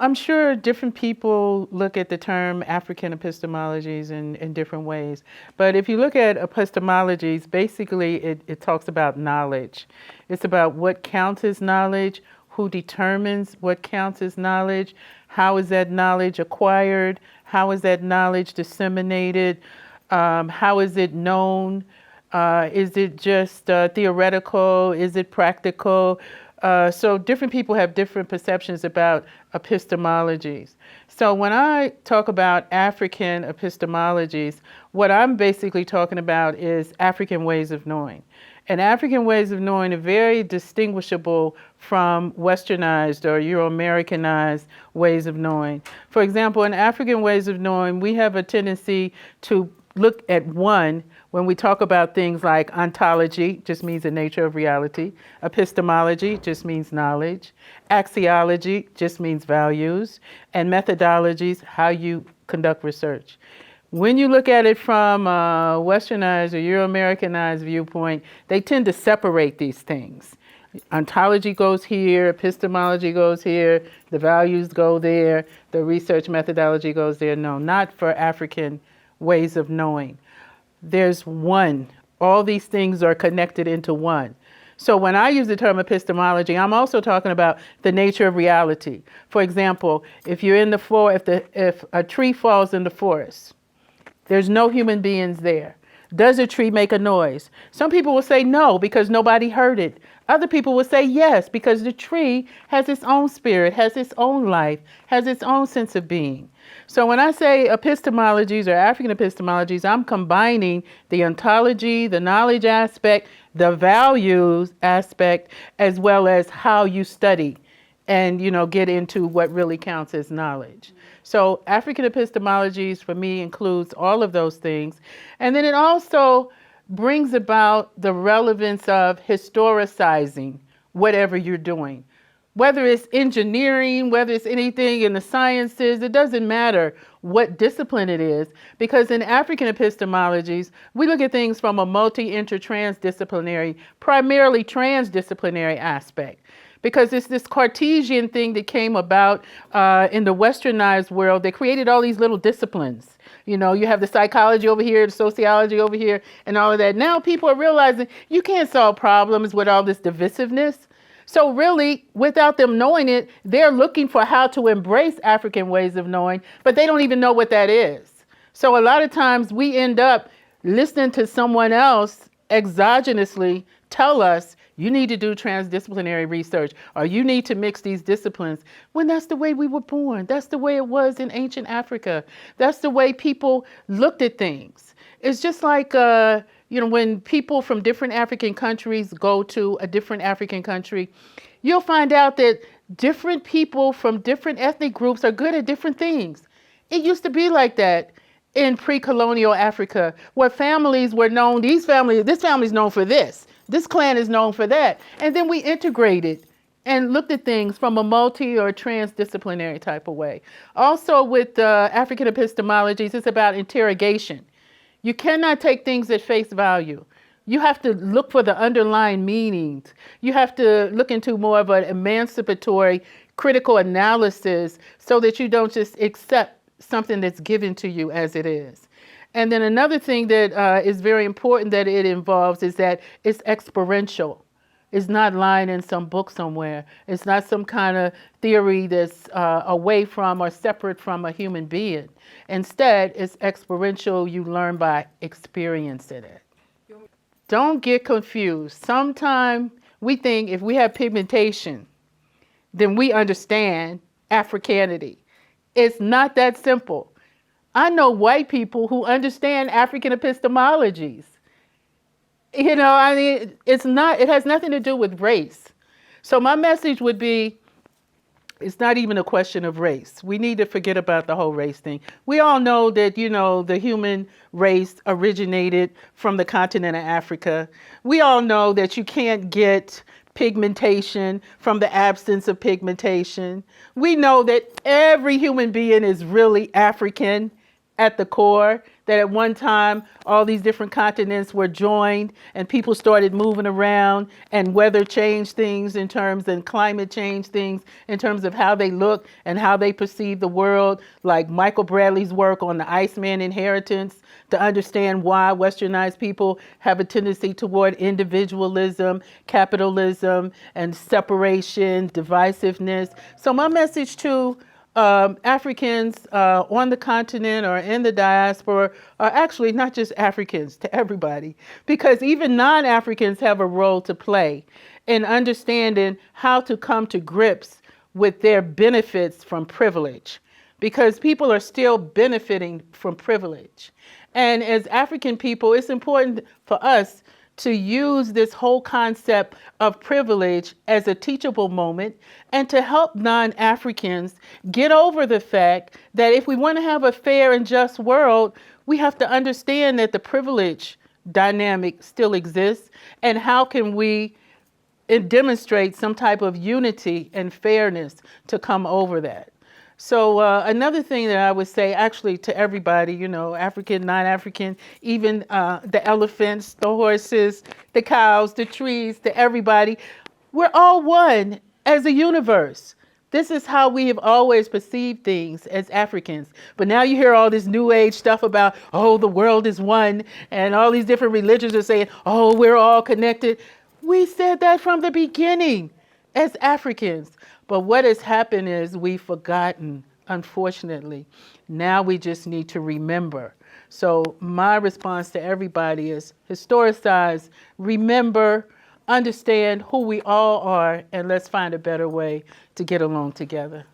I'm sure different people look at the term African epistemologies in different ways. But if you look at epistemologies, basically it talks about knowledge. It's about what counts as knowledge, who determines what counts as knowledge, how is that knowledge acquired, how is that knowledge disseminated, how is it known, is it just theoretical, is it practical? So different people have different perceptions about epistemologies. So when I talk about African epistemologies, what I'm basically talking about is African ways of knowing. And African ways of knowing are very distinguishable from Westernized or Euro-Americanized ways of knowing. For example, in African ways of knowing, we have a tendency to look at one when we talk about things like ontology, just means the nature of reality. Epistemology just means knowledge. Axiology just means values. And methodologies, how you conduct research. When you look at it from a Westernized or Euro-Americanized viewpoint, they tend to separate these things. Ontology goes here, epistemology goes here, the values go there, the research methodology goes there. No, not for African ways of knowing. There's one. All these things are connected into one. So when I use the term epistemology, I'm also talking about the nature of reality. For example, if you're in the forest, if a tree falls in the forest, there's no human beings there. Does a tree make a noise? Some people will say no because nobody heard it. Other people will say yes because the tree has its own spirit, has its own life, has its own sense of being. So when I say epistemologies or African epistemologies, I'm combining the ontology, the knowledge aspect, the values aspect, as well as how you study and, get into what really counts as knowledge. So African epistemologies for me includes all of those things. And then it also brings about the relevance of historicizing whatever you're doing. Whether it's engineering, whether it's anything in the sciences, it doesn't matter what discipline it is, because in African epistemologies, we look at things from a multi-inter-transdisciplinary, primarily transdisciplinary aspect. Because it's this Cartesian thing that came about in the Westernized world. They created all these little disciplines. You have the psychology over here, the sociology over here, and all of that. Now people are realizing you can't solve problems with all this divisiveness. So really, without them knowing it, they're looking for how to embrace African ways of knowing, but they don't even know what that is. So a lot of times we end up listening to someone else exogenously tell us, you need to do transdisciplinary research, or you need to mix these disciplines, when that's the way we were born. That's the way it was in ancient Africa. That's the way people looked at things. It's just like, when people from different African countries go to a different African country, you'll find out that different people from different ethnic groups are good at different things. It used to be like that in pre-colonial Africa, where families were known, this family's known for this. This clan is known for that. And then we integrated and looked at things from a multi or transdisciplinary type of way. Also with African epistemologies, it's about interrogation. You cannot take things at face value. You have to look for the underlying meanings. You have to look into more of an emancipatory critical analysis so that you don't just accept something that's given to you as it is. And then another thing that is very important that it involves is that it's experiential. It's not lying in some book somewhere. It's not some kind of theory that's away from or separate from a human being. Instead, it's experiential. You learn by experiencing it. Don't get confused. Sometimes we think if we have pigmentation, then we understand Africanity. It's not that simple. I know white people who understand African epistemologies. It has nothing to do with race. So my message would be, it's not even a question of race. We need to forget about the whole race thing. We all know that, the human race originated from the continent of Africa. We all know that you can't get pigmentation from the absence of pigmentation. We know that every human being is really African at the core. that at one time all these different continents were joined and people started moving around and weather changed things in terms and climate changed things in terms of how they look and how they perceive the world, like Michael Bradley's work on the Iceman inheritance to understand why westernized people have a tendency toward individualism, capitalism, and separation, divisiveness. So my message to Africans on the continent or in the diaspora are actually not just Africans, to everybody, because even non-Africans have a role to play in understanding how to come to grips with their benefits from privilege, because people are still benefiting from privilege. And as African people, it's important for us to use this whole concept of privilege as a teachable moment and to help non-Africans get over the fact that if we want to have a fair and just world, we have to understand that the privilege dynamic still exists, and how can we demonstrate some type of unity and fairness to come over that. So another thing that I would say actually to everybody, you know, African, non-African, even the elephants, the horses, the cows, the trees, to everybody, we're all one as a universe. This is how we have always perceived things as Africans. But now you hear all this new age stuff about, oh, the world is one, and all these different religions are saying, oh, we're all connected. We said that from the beginning as Africans. But what has happened is we've forgotten, unfortunately. Now we just need to remember. So my response to everybody is historicize, remember, understand who we all are, and let's find a better way to get along together.